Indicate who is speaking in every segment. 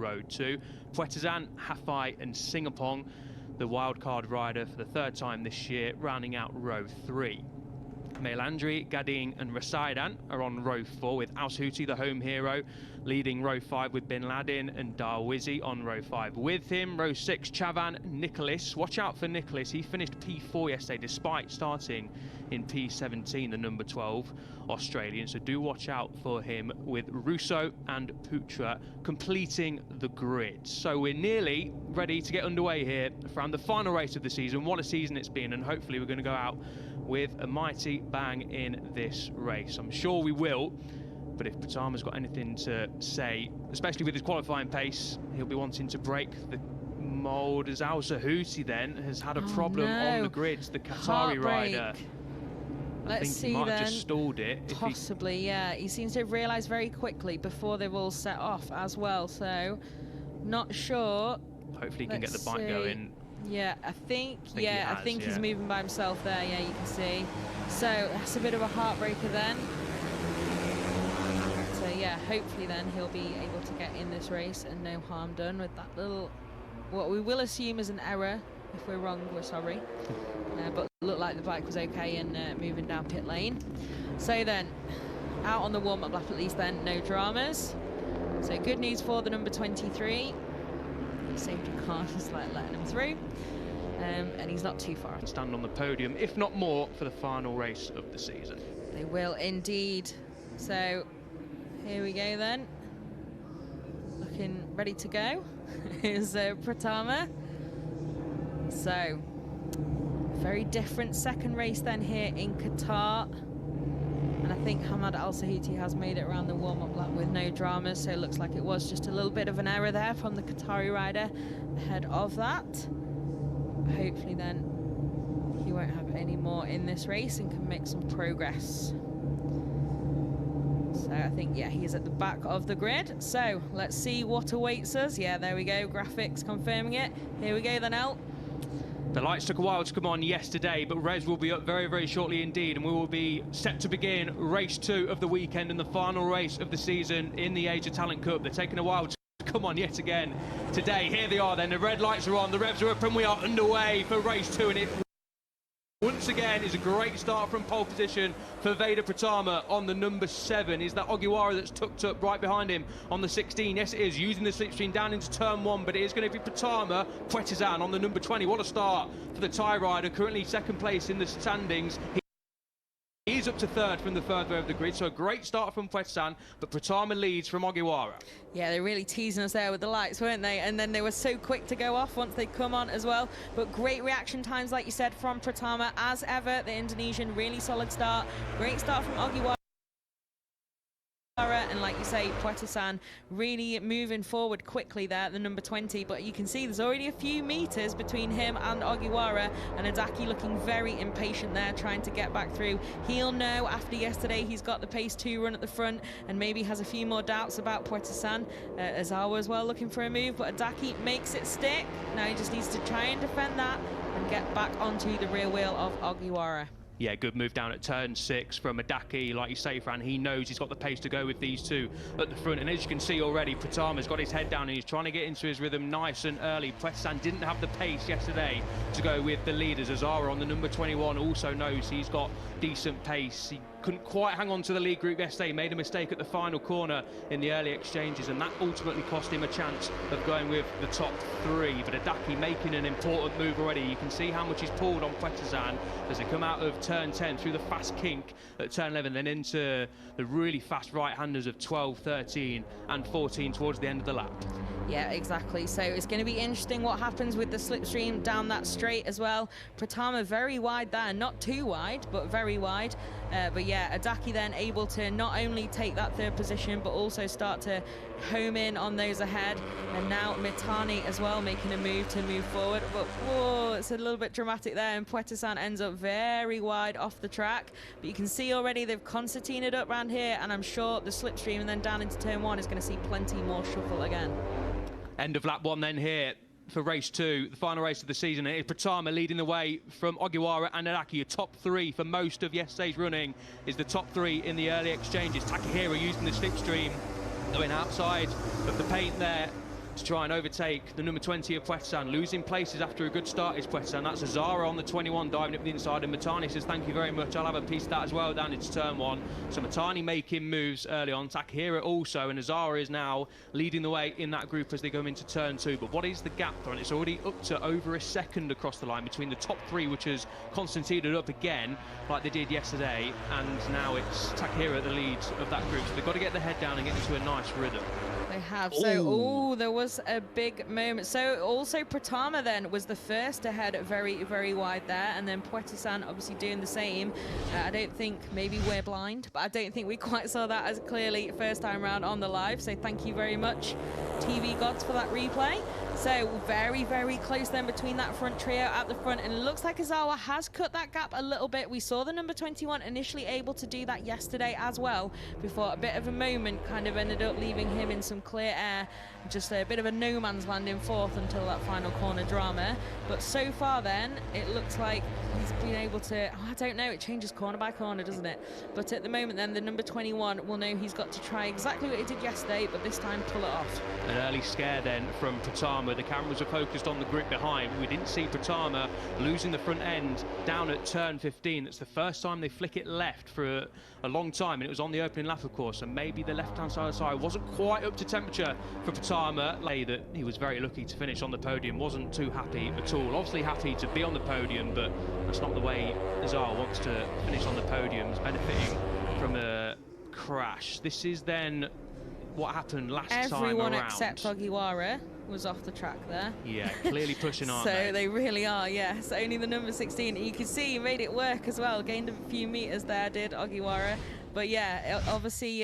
Speaker 1: row 2. Puetazan, Hafai and Singapong, the wildcard rider for the 3rd time this year, rounding out row 3. Melandri, Gading and Rasaidan are on row 4 with Aushuti, the home hero, leading row 5 with Bin Laden and Darwizi on row 5 with him. Row 6, Chavan, Nicholas. Watch out for Nicholas. He finished P4 yesterday despite starting in P17, the number 12 Australian. So do watch out for him with Russo and Putra completing the grid. So we're nearly ready to get underway here from the final race of the season. What a season it's been, and hopefully we're going to go out with a mighty bang in this race. I'm sure we will, but if Pratama's got anything to say, especially with his qualifying pace, he'll be wanting to break the mould, as Al Zahuti then has had a problem on the grids, the Qatari rider. I think he might have just stalled it.
Speaker 2: Possibly, yeah. He seems to have realised very quickly before they've all set off as well, so not sure.
Speaker 1: Hopefully he can get the bike going.
Speaker 2: Yeah, I think he's moving by himself there, yeah, you can see. So that's a bit of a heartbreaker then. So yeah, hopefully then he'll be able to get in this race and no harm done with that little, what we will assume is an error. If we're wrong, we're sorry. But looked like the bike was okay and moving down pit lane. So then, out on the warm-up lap at least then, no dramas. So good news for the number 23. Safety car just like letting him through, and he's not too far.
Speaker 1: Stand on the podium, if not more, for the final race of the season.
Speaker 2: They will indeed. So here we go then. Looking ready to go. Here's Pratama. So very different second race then here in Qatar. And I think Hamad Al Zahuti has made it around the warm-up lap with no dramas, so it looks like it was just a little bit of an error there from the Qatari rider ahead of that. Hopefully then he won't have any more in this race and can make some progress. So I think, yeah, he is at the back of the grid. So let's see what awaits us. Yeah, there we go, graphics confirming it. Here we go then, El.
Speaker 1: The lights took a while to come on yesterday, but Rez will be up very, very shortly indeed, and we will be set to begin race 2 of the weekend and the final race of the season in the Asia Talent Cup. They're taking a while to come on yet again today. Here they are then, the red lights are on, the revs are up, and we are underway for race 2, and it once again is a great start from pole position for Veda Pratama on the number 7. Is that Ogiwara that's tucked up right behind him on the 16? Yes, it is, using the slipstream down into turn 1, but it is going to be Pratama, Puetazan on the number 20. What a start for the Thai rider, currently 2nd place in the standings. He's up to 3rd from the 3rd row of the grid, so a great start from Puetazan, but Pratama leads from Ogiwara.
Speaker 2: Yeah, they're really teasing us there with the lights, weren't they? And then they were so quick to go off once they come on as well. But great reaction times, like you said, from Pratama. As ever, the Indonesian, really solid start. Great start from Ogiwara. And like you say, Puetazan really moving forward quickly there, the number 20, but you can see there's already a few meters between him and Ogiwara, and Adaki looking very impatient there, trying to get back through. He'll know after yesterday he's got the pace 2 run at the front and maybe has a few more doubts about Puetazan. Azawa as well looking for a move, but Adaki makes it stick. Now he just needs to try and defend that and get back onto the rear wheel of Ogiwara.
Speaker 1: Yeah, good move down at turn 6 from Adaki. Like you say, Fran, he knows he's got the pace to go with these two at the front. And as you can see already, Pratama's got his head down and he's trying to get into his rhythm nice and early. Puetazan didn't have the pace yesterday to go with the leaders. Azara on the number 21 also knows he's got decent pace. He couldn't quite hang on to the lead group yesterday, made a mistake at the final corner in the early exchanges, and that ultimately cost him a chance of going with the top 3. But Adaki making an important move already. You can see how much he's pulled on Puetazan as they come out of turn 10 through the fast kink at turn 11, then into the really fast right-handers of 12, 13 and 14 towards the end of the lap.
Speaker 2: Yeah, exactly. So it's going to be interesting what happens with the slipstream down that straight as well. Pratama very wide there, not too wide, but very wide. But yeah, Adaki then able to not only take that 3rd position, but also start to home in on those ahead. And now Mitani as well making a move to move forward. But whoa, it's a little bit dramatic there, and Puetazan ends up very wide off the track. But you can see already they've concertinaed up around here, and I'm sure the slipstream and then down into turn 1 is going to see plenty more shuffle again.
Speaker 1: End of lap 1 then here for race 2, the final race of the season. It is Pratama leading the way from Ogiwara and Adaki. A top 3 for most of yesterday's running is the top 3 in the early exchanges. Takahiro using the slipstream, going outside of the paint there to try and overtake the number 20 of Puertosan. Losing places after a good start is Puertosan. That's Azara on the 21 diving up the inside, and Matani says thank you very much, I'll have a piece of that as well down into turn 1. So Matani making moves early on. Takahira also, and Azara is now leading the way in that group as they go into turn 2. But what is the gap, though? And it's already up to over a second across the line between the top 3, which has constantiated up again like they did yesterday, and now it's Takahira at the lead of that group. So they've got to get their head down and get into a nice rhythm.
Speaker 2: They have. So, there was a big moment. So also Pratama then was the first to head very, very wide there, and then Puertosan obviously doing the same. I don't think, maybe we're blind, but I don't think we quite saw that as clearly first time round on the live. So thank you very much, TV gods, for that replay. So very, very close then between that front trio at the front, and it looks like Azawa has cut that gap a little bit. We saw the number 21 initially able to do that yesterday as well, before a bit of a moment kind of ended up leaving him in some clear air, just a bit of a no man's land in fourth until that final corner drama. But so far then, it looks like he's been able to, I don't know, it changes corner by corner, doesn't it? But at the moment then, the number 21 will know he's got to try exactly what he did yesterday, but this time pull it off.
Speaker 1: An early scare then from Pratama. The cameras are focused on the group behind. We didn't see Pratama losing the front end down at turn 15. It's the first time they flick it left for a long time, and it was on the opening lap, of course, and maybe the left-hand side of the side wasn't quite up to temperature for Pratama. That he was very lucky to finish on the podium, wasn't too happy at all. Obviously happy to be on the podium, but that's not the way Azar wants to finish on the podiums, benefiting from a crash. This is then what happened last time around.
Speaker 2: Everyone except Ogiwara was off the track there.
Speaker 1: Yeah, clearly pushing on.
Speaker 2: So they really are, yes. Only the number 16. You can see he made it work as well. Gained a few meters there, did Ogiwara. But yeah, obviously,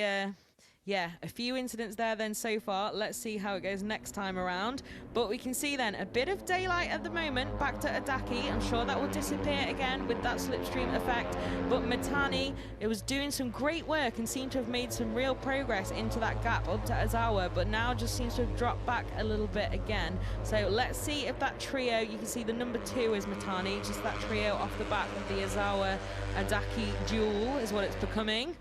Speaker 2: yeah, a few incidents there then so far. Let's see how it goes next time around. But we can see then a bit of daylight at the moment back to Adaki. I'm sure that will disappear again with that slipstream effect. But Matani, it was doing some great work and seemed to have made some real progress into that gap up to Azawa, but now just seems to have dropped back a little bit again. So let's see if that trio, you can see the number 2 is Matani, just that trio off the back of the Azawa-Adaki duel is what it's becoming.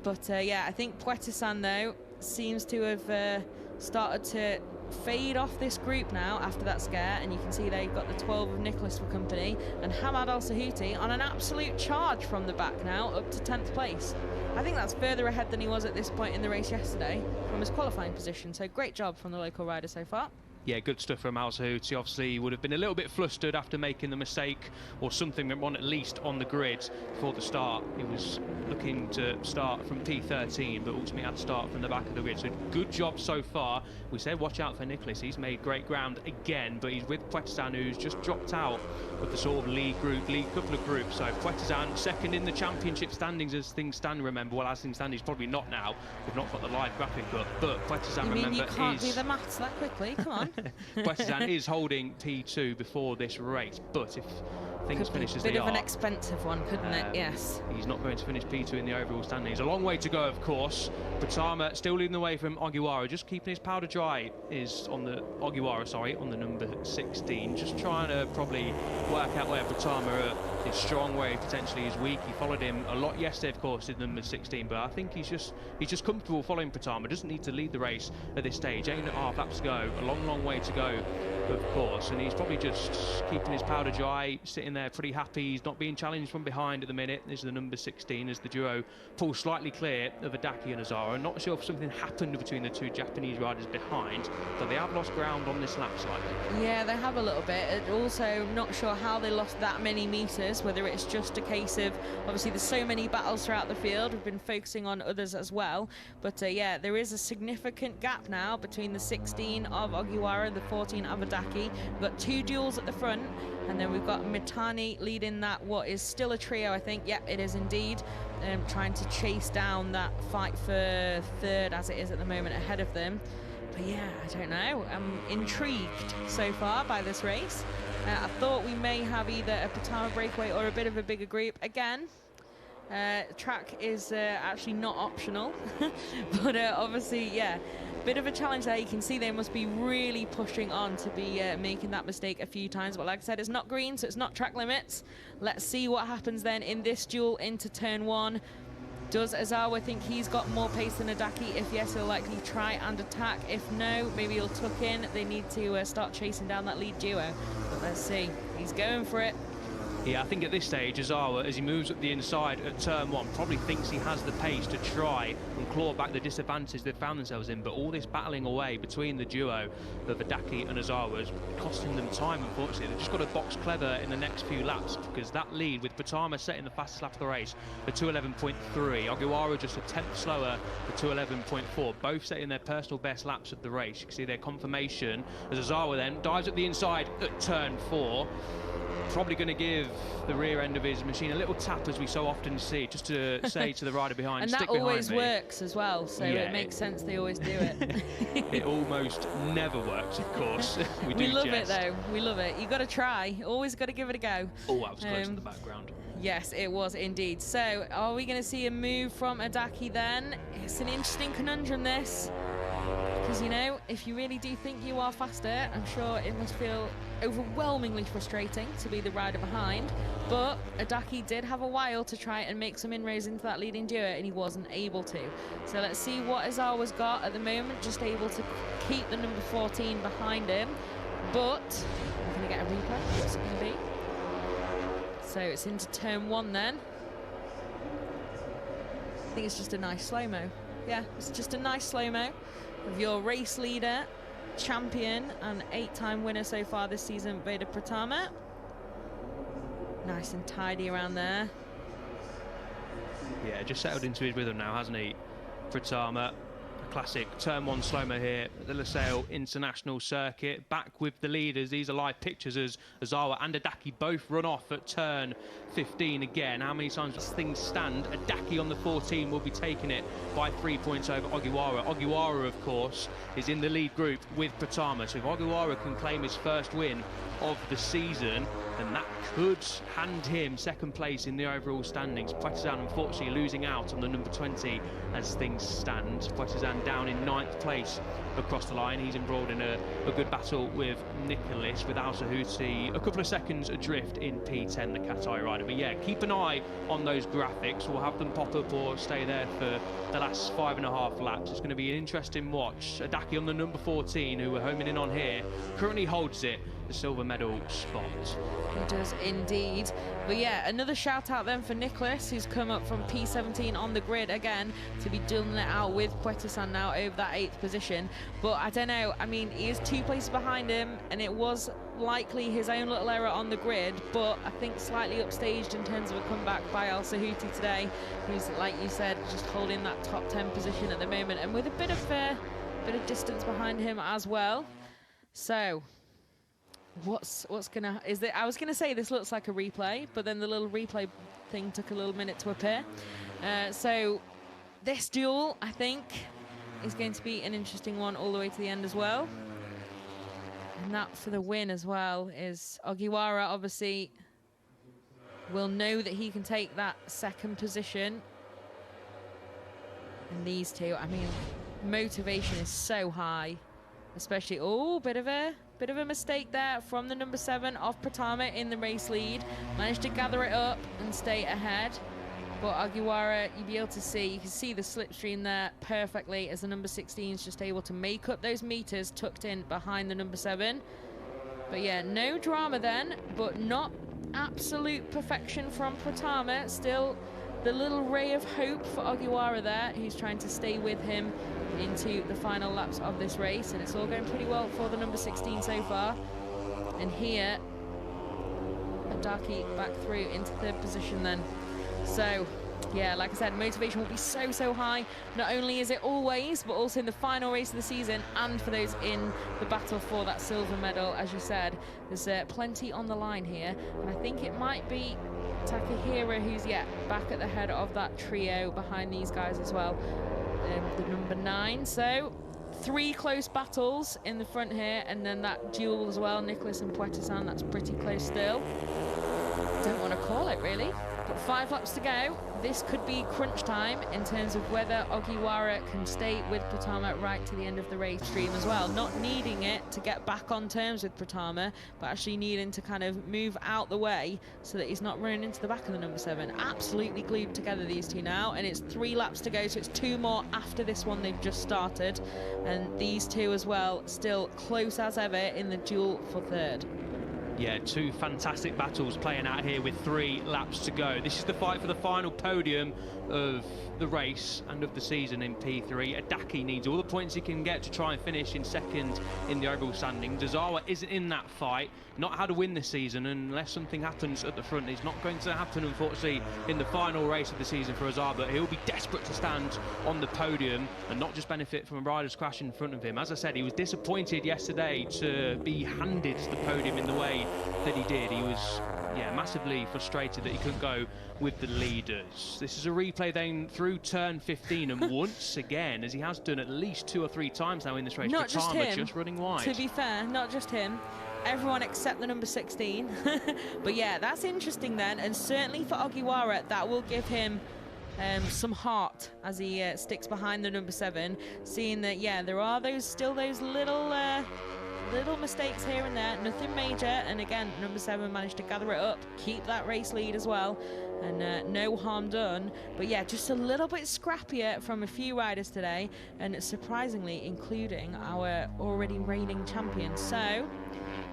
Speaker 2: But yeah, I think Puertosan, though, seems to have started to fade off this group now after that scare. And you can see there you've got the 12 of Nicholas for company, and Hamad Al-Sahuti on an absolute charge from the back now, up to 10th place. I think that's further ahead than he was at this point in the race yesterday from his qualifying position. So great job from the local rider so far.
Speaker 1: Yeah, good stuff from Al-Sahuti. Obviously, he would have been a little bit flustered after making the mistake, or something went wrong at least on the grid before the start. He was looking to start from P13, but ultimately had to start from the back of the grid. So good job so far. We said watch out for Nicholas. He's made great ground again, but he's with Puertosan, who's just dropped out of the sort of lead couple of groups. So Puertosan second in the championship standings as things stand, remember. Well, as things stand, he's probably not now. We've not got the live graphic up, but Puertosan, remember,
Speaker 2: you can't do the maths that quickly? Come on.
Speaker 1: Puertosan is holding P2 before this race, but if things finish as they are...
Speaker 2: Bit of an expensive one, couldn't it? Yes.
Speaker 1: He's not going to finish P2 in the overall standings. A long way to go, of course. Pratama still leading the way from Ogiwara, just keeping his powder dry is on the Ogiwara, on the number 16. Just trying to probably work out where Pratama is strong, where he potentially is weak. He followed him a lot yesterday, of course, in number 16, but I think he's just comfortable following Pratama. Doesn't need to lead the race at this stage. 8.5 laps to go. A long, long way to go, of course, and he's probably just keeping his powder dry, sitting there pretty happy. He's not being challenged from behind at the minute. This is the number 16 as the duo pulls slightly clear of Adaki and Azara. Not sure if something happened between the two Japanese riders behind, but they have lost ground on this lap slightly.
Speaker 2: Yeah, they have a little bit. Also, not sure how they lost that many meters, whether it's just a case of, obviously there's so many battles throughout the field. We've been focusing on others as well, but yeah, there is a significant gap now between the 16 of Ogiwara and the 14 of Adaki. We've got 2 duels at the front, and then we've got Mitani leading that, what is still a trio, I think. Yep, it is indeed. Trying to chase down that fight for third as it is at the moment ahead of them. But yeah, I don't know. I'm intrigued so far by this race. I thought we may have either a Pratama breakaway or a bit of a bigger group. Again, track is actually not optional, but obviously, yeah, bit of a challenge there. You can see they must be really pushing on to be making that mistake a few times. But like I said, it's not green, so it's not track limits. Let's see what happens then in this duel into turn 1. Does Ozawa think he's got more pace than Adaki? If yes, he'll likely try and attack. If no, maybe he'll tuck in. They need to start chasing down that lead duo. But let's see. He's going for it.
Speaker 1: Yeah, I think at this stage, Ozawa, as he moves up the inside at turn 1, probably thinks he has the pace to try and claw back the disadvantage they've found themselves in. But all this battling away between the duo of Adaki and Ozawa is costing them time, unfortunately. They've just got to box clever in the next few laps, because that lead, with Pratama setting the fastest lap of the race, the 2:11.3, Ogiwara just a tenth slower, the 2:11.4, both setting their personal best laps of the race. You can see their confirmation as Ozawa then dives up the inside at turn 4. Probably going to give the rear end of his machine a little tap, as we so often see, just to say to the rider behind,
Speaker 2: and
Speaker 1: stick
Speaker 2: that always
Speaker 1: behind me.
Speaker 2: works as well, so yeah, it makes sense they always do it.
Speaker 1: It almost never works, of course. We
Speaker 2: love
Speaker 1: jest.
Speaker 2: it though, we love it. You got to try, always got to give it a go.
Speaker 1: Oh, that was close in the background.
Speaker 2: Yes, it was indeed. So are we going to see a move from Adaki then? It's an interesting conundrum, this. Because, you know, if you really do think you are faster, I'm sure it must feel overwhelmingly frustrating to be the rider behind. But Adaki did have a while to try and make some inroads into that leading duo, and he wasn't able to. So let's see what Ozawa's got at the moment, just able to keep the number 14 behind him. But we're going to get a replay. What's it going to be? So it's into turn 1 then. I think it's just a nice slow-mo. Yeah, it's just a nice slow-mo of your race leader, champion, and 8-time winner so far this season, Veda Pratama. Nice and tidy around there.
Speaker 1: Yeah, just settled into his rhythm now, hasn't he, Pratama? Classic turn 1 slow-mo here at the Losail International Circuit. Back with the leaders. These are live pictures as Ozawa and Adaki both run off at turn 15 again. How many times does things stand? Adaki on the 14 will be taking it by 3 points over Ogiwara. Ogiwara, of course, is in the lead group with Pratama. So if Ogiwara can claim his first win of the season, then that could hand him second place in the overall standings. Partizan unfortunately losing out on the number 20 as things stand. Partizan down in 9th place across the line. He's embroiled in a good battle with Nicholas, with Al Sahuti a couple of seconds adrift in P10, the Qatar rider. But yeah, keep an eye on those graphics. We'll have them pop up or stay there for the last 5.5 laps. It's going to be an interesting watch. Adaki on the number 14, who we're homing in on here, currently holds it, the silver medal spot.
Speaker 2: He does indeed. But yeah, another shout out then for Nicholas, who's come up from P17 on the grid again to be doing it out with Puertosan now over that 8th position. But I don't know, I mean, he is 2 places behind him, and it was likely his own little error on the grid, but I think slightly upstaged in terms of a comeback by Al Sahuti today, who's, like you said, just holding that top 10 position at the moment, and with a bit of distance behind him as well. So what's gonna, is it? I was gonna say this looks like a replay, but then the little replay thing took a little minute to appear. So this duel, I think, is going to be an interesting one all the way to the end as well. And that for the win as well is Ogiwara, obviously will know that he can take that second position. And these two, I mean, motivation is so high, especially, oh, bit of a mistake there from the number 7 of Pratama in the race lead. Managed to gather it up and stay ahead. But Ogiwara, you'll be able to see, you can see the slipstream there perfectly as the number 16 is just able to make up those meters tucked in behind the number 7. But yeah, no drama then, but not absolute perfection from Pratama. Still the little ray of hope for Ogiwara there, who's trying to stay with him into the final laps of this race, and it's all going pretty well for the number 16 so far. And here, Adaki back through into 3rd position then. So yeah, like I said, motivation will be so high. Not only is it always, but also in the final race of the season, and for those in the battle for that silver medal. As you said, there's plenty on the line here, and I think it might be Takahira who's back at the head of that trio behind these guys as well, the number 9. So 3 close battles in the front here, and then that duel as well, Nicholas and Puertosan, that's pretty close still. Don't want to call it really, but 5 laps to go. This could be crunch time in terms of whether Ogiwara can stay with Pratama right to the end of the race stream as well, not needing it to get back on terms with Pratama, but actually needing to kind of move out the way so that he's not running into the back of the number 7. Absolutely glued together, these two now, and it's 3 laps to go, so it's 2 more after this one they've just started, and these two as well still close as ever in the duel for 3rd.
Speaker 1: Yeah, 2 fantastic battles playing out here with 3 laps to go. This is the fight for the final podium of the race and of the season in P3. Adaki needs all the points he can get to try and finish in 2nd in the overall standings. Ozawa isn't in that fight, not had a win this season, and unless something happens at the front, it's not going to happen, unfortunately, in the final race of the season for Ozawa, but he'll be desperate to stand on the podium and not just benefit from a rider's crash in front of him. As I said, he was disappointed yesterday to be handed the podium in the way that he did. He was massively frustrated that he couldn't go with the leaders. This is a replay then through turn 15, and once again, as he has done at least 2 or 3 times now in this race,
Speaker 2: not just him,
Speaker 1: just running wide.
Speaker 2: To be fair, not just him, everyone except the number 16. But yeah, that's interesting then, and certainly for Ogiwara, that will give him some heart as he sticks behind the number 7, seeing that, yeah, there are those little mistakes here and there, nothing major, and again, number 7 managed to gather it up, keep that race lead as well, and no harm done. But yeah, just a little bit scrappier from a few riders today, and surprisingly including our already reigning champion. So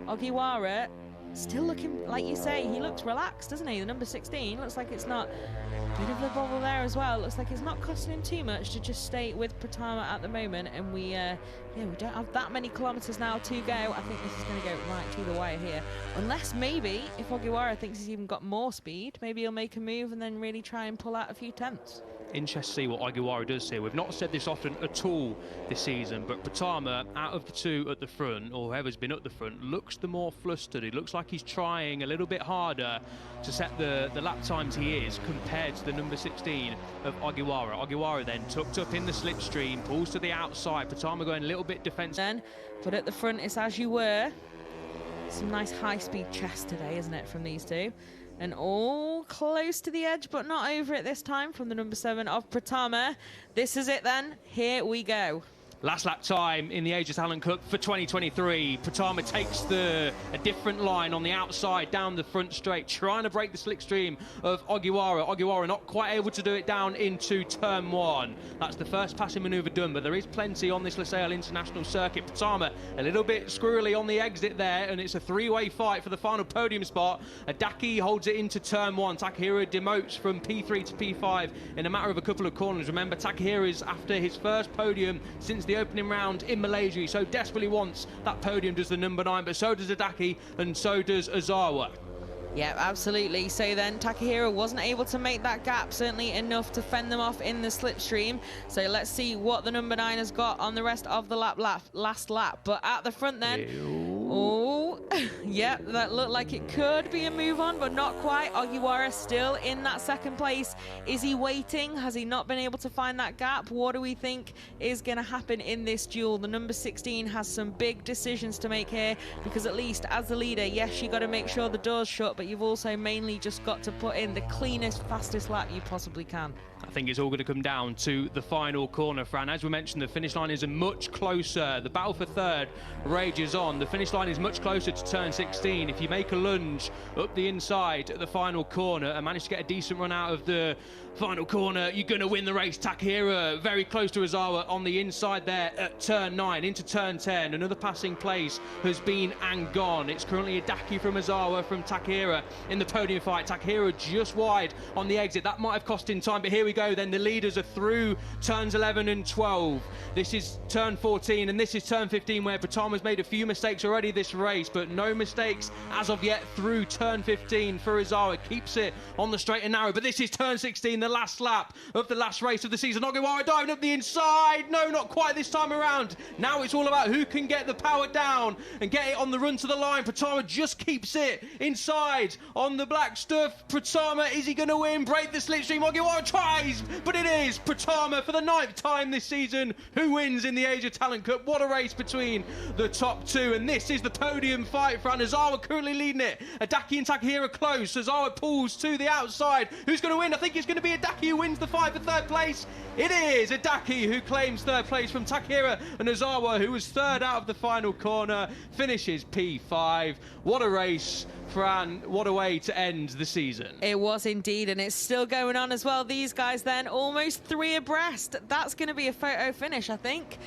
Speaker 2: Ogiwara still looking, like you say, he looks relaxed, doesn't he? The number 16 looks like it's not, bit of a bubble there as well, looks like it's not costing him too much to just stay with Pratama at the moment, and we don't have that many kilometers now to go. I think this is going to go right to the wire here, unless maybe if Ogiwara thinks he's even got more speed, maybe he'll make a move and then really try and pull out a few tenths.
Speaker 1: Interesting to see what Ogiwara does here. We've not said this often at all this season, but Pratama, out of the 2 at the front, or whoever's been at the front, looks the more flustered. It looks like he's trying a little bit harder to set the lap times he is compared to the number 16 of Ogiwara. Ogiwara then tucked up in the slipstream, pulls to the outside. Pratama going a little bit defensive.
Speaker 2: Then, but at the front, it's as you were. Some nice high-speed chest today, isn't it, from these two? And all close to the edge, but not over it this time from the number 7 of Pratama. This is it then. Here we go.
Speaker 1: Last lap time in the Aegis Allen Cup for 2023. Pratama takes a different line on the outside down the front straight, trying to break the slickstream of Ogiwara. Ogiwara not quite able to do it down into turn 1. That's the first passing manoeuvre done, but there is plenty on this Losail International Circuit. Pratama a little bit squirrely on the exit there, and it's a 3-way fight for the final podium spot. Adaki holds it into turn 1. Takahira demotes from P3 to P5 in a matter of a couple of corners. Remember, Takahira is after his first podium since the opening round in Malaysia. He so desperately wants that podium, does the number 9, but so does Adaki and so does Ozawa.
Speaker 2: Yeah, absolutely. So then Takahira wasn't able to make that gap, certainly enough to fend them off in the slipstream. So let's see what the number 9 has got on the rest of the last lap. But at the front then, oh, yeah, that looked like it could be a move on, but not quite. Ogiwara still in that 2nd place. Is he waiting? Has he not been able to find that gap? What do we think is going to happen in this duel? The number 16 has some big decisions to make here, because at least as the leader, yes, you got to make sure the door's shut, but you've also mainly just got to put in the cleanest, fastest lap you possibly can.
Speaker 1: I think it's all going to come down to the final corner, Fran. As we mentioned, the finish line is much closer. The battle for 3rd rages on. The finish line is much closer to turn 16. If you make a lunge up the inside at the final corner and manage to get a decent run out of the final corner, you're going to win the race. Takahira very close to Ozawa on the inside there at turn 9 into turn 10. Another passing place has been and gone. It's currently Adaki from Ozawa from Takahira in the podium fight. Takahira just wide on the exit. That might have cost him time, but here we go then. The leaders are through turns 11 and 12. This is turn 14 and this is turn 15, where Pratama's made a few mistakes already this race, but no mistakes as of yet through turn 15 for Ozawa. Keeps it on the straight and narrow, but this is turn 16, the last lap of the last race of the season. Ogiwara diving up the inside. No, not quite this time around. Now it's all about who can get the power down and get it on the run to the line. Pratama just keeps it inside on the black stuff. Pratama, is he going to win? Break the slipstream. Ogiwara tries. is, but it is Pratama for the 9th time this season who wins in the Asia Talent Cup. What a race between the top two, and this is the podium fight for Ozawa currently leading it. Adaki and Takahira close. Ozawa pulls to the outside. Who's going to win? I think it's going to be Adaki who wins the fight for 3rd place. It is Adaki who claims 3rd place from Takahira, and Ozawa, who was 3rd out of the final corner, finishes P5. What a race, Fran. What a way to end the season.
Speaker 2: It was indeed, and it's still going on as well. These guys then almost 3 abreast. That's going to be a photo finish, I think.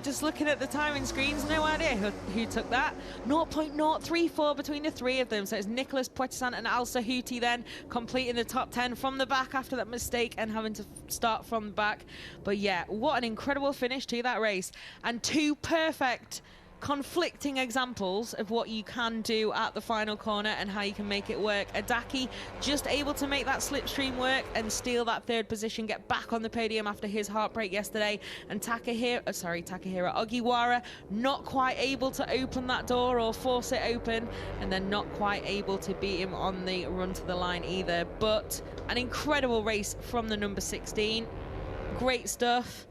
Speaker 2: Just looking at the timing screens, no idea who took that. 0.034 between the 3 of them. So it's Nicholas Poitisan and Al Sahuti then completing the top 10 from the back after that mistake and having to start from the back. But yeah, what an incredible finish to that race. And 2 perfect conflicting examples of what you can do at the final corner and how you can make it work. Adaki just able to make that slipstream work and steal that 3rd position, get back on the podium after his heartbreak yesterday. And Takahira Ogiwara not quite able to open that door or force it open, and then not quite able to beat him on the run to the line either. But an incredible race from the number 16. Great stuff.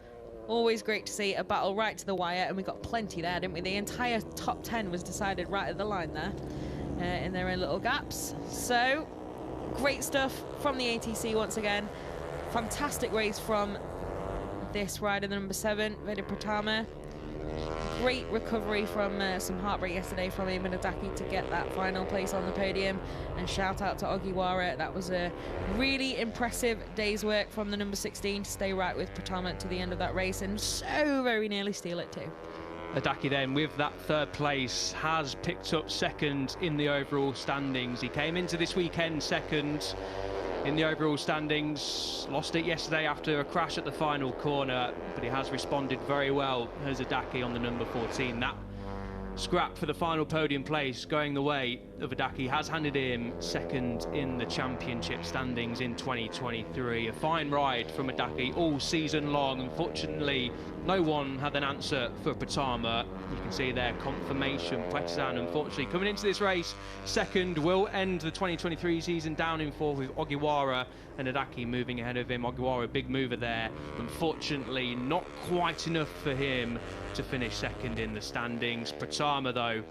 Speaker 2: Always great to see a battle right to the wire, and we got plenty there, didn't we? The entire top 10 was decided right at the line there, in their own little gaps. So, great stuff from the ATC once again. Fantastic race from this rider, the number 7, Veda Pratama. Great recovery from some heartbreak yesterday from him and Adaki to get that final place on the podium. And shout out to Ogiwara. That was a really impressive day's work from the number 16 to stay right with Pratama to the end of that race and so very nearly steal it too.
Speaker 1: Adaki then, with that 3rd place, has picked up 2nd in the overall standings. He came into this weekend 2nd in the overall standings, lost it yesterday after a crash at the final corner, but he has responded very well as Adaki on the number 14. That scrap for the final podium place going the way of Adaki has handed him 2nd in the championship standings in 2023. A fine ride from Adaki all season long. Unfortunately, no one had an answer for Pratama. You can see their confirmation. Poitisan, unfortunately, coming into this race 2nd, will end the 2023 season down in 4th with Ogiwara and Adaki moving ahead of him. Ogiwara, big mover there. Unfortunately, not quite enough for him to finish 2nd in the standings. Pratama, though,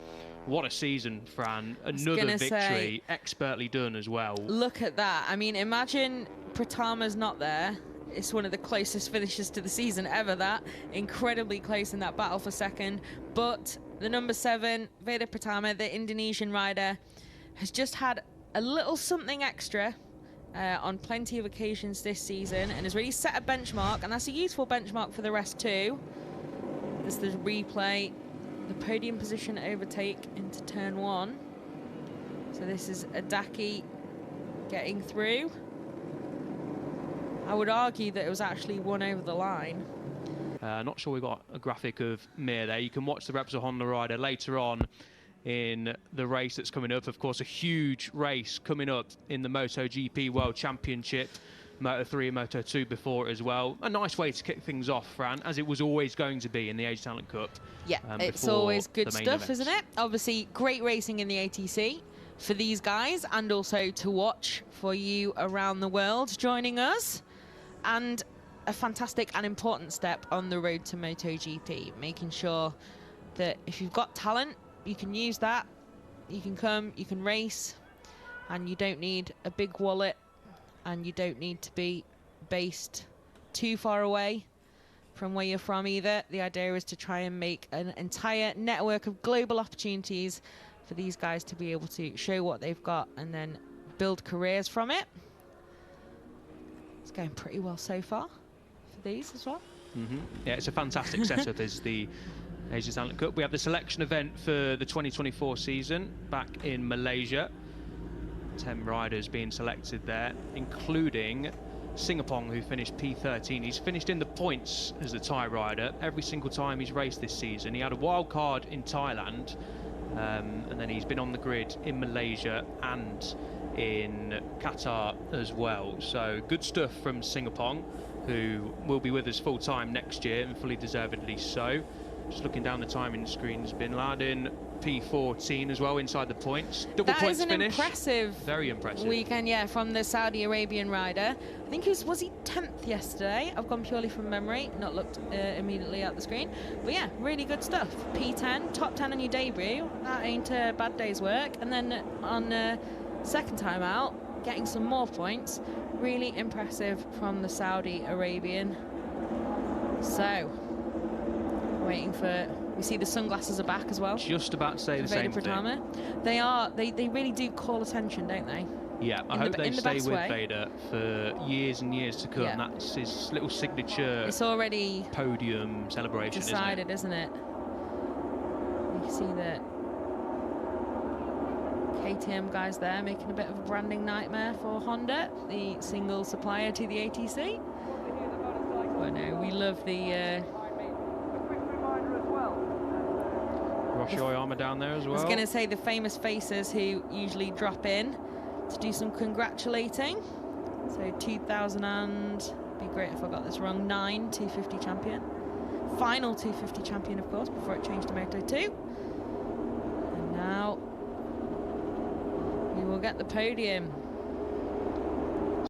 Speaker 1: what a season, Fran. Another victory, expertly done as well.
Speaker 2: Look at that. I mean, imagine Pratama's not there. It's one of the closest finishes to the season ever, that. Incredibly close in that battle for 2nd. But the number 7, Veda Pratama, the Indonesian rider, has just had a little something extra on plenty of occasions this season and has really set a benchmark, and that's a useful benchmark for the rest too. There's the replay, the podium position overtake into turn 1. So this is Adaki getting through. I would argue that it was actually won over the line.
Speaker 1: Not sure we got a graphic of Mir there. You can watch the Repsol Honda rider later on in the race that's coming up. Of course, a huge race coming up in the MotoGP World Championship. Moto3 and Moto2 before as well. A nice way to kick things off, Fran, as it was always going to be in the Asia Talent Cup.
Speaker 2: Yeah, it's always good stuff, isn't it? Obviously, great racing in the ATC for these guys, and also to watch for you around the world joining us. And a fantastic and important step on the road to MotoGP, making sure that if you've got talent, you can use that, you can come, you can race, and you don't need a big wallet, and you don't need to be based too far away from where you're from either. The idea is to try and make an entire network of global opportunities for these guys to be able to show what they've got and then build careers from it. It's going pretty well so far for these as well.
Speaker 1: Yeah, it's a fantastic setup as the Asia Talent Cup. We have the selection event for the 2024 season back in Malaysia. 10 riders being selected there, including Singapong, who finished P13. He's finished in the points as a Thai rider every single time he's raced this season. He had a wild card in Thailand, and then he's been on the grid in Malaysia and in Qatar as well. So good stuff from Singapong, who will be with us full time next year, and fully deservedly so. Just looking down the timing screens, Bin Laden P14 as well inside the points. Double
Speaker 2: That
Speaker 1: points
Speaker 2: is an
Speaker 1: finish.
Speaker 2: impressive
Speaker 1: Very impressive
Speaker 2: weekend, yeah, from the Saudi Arabian rider. I think was he 10th yesterday? I've gone purely from memory, not looked immediately at the screen. But yeah, really good stuff. P10, top 10 on your debut. That ain't a bad day's work. And then on second time out, getting some more points. Really impressive from the Saudi Arabian. So, waiting for... We see the sunglasses are back as well.
Speaker 1: Just about to say the same
Speaker 2: Pratama.
Speaker 1: thing.
Speaker 2: They are. They really do call attention, don't they?
Speaker 1: Yeah, I hope they stay with Veda for years and years to come.
Speaker 2: Yeah.
Speaker 1: That's his little signature.
Speaker 2: It's already
Speaker 1: podium celebration,
Speaker 2: decided, isn't it? You see the KTM guys there making a bit of a branding nightmare for Honda, the single supplier to the ATC. But no, we love the.
Speaker 1: Armour down there as well.
Speaker 2: I was going to say the famous faces who usually drop in to do some congratulating. So 2000 and, be great if I got this wrong, 9 250 champion. Final 250 champion, of course, before it changed to Moto 2. And now we will get the podium.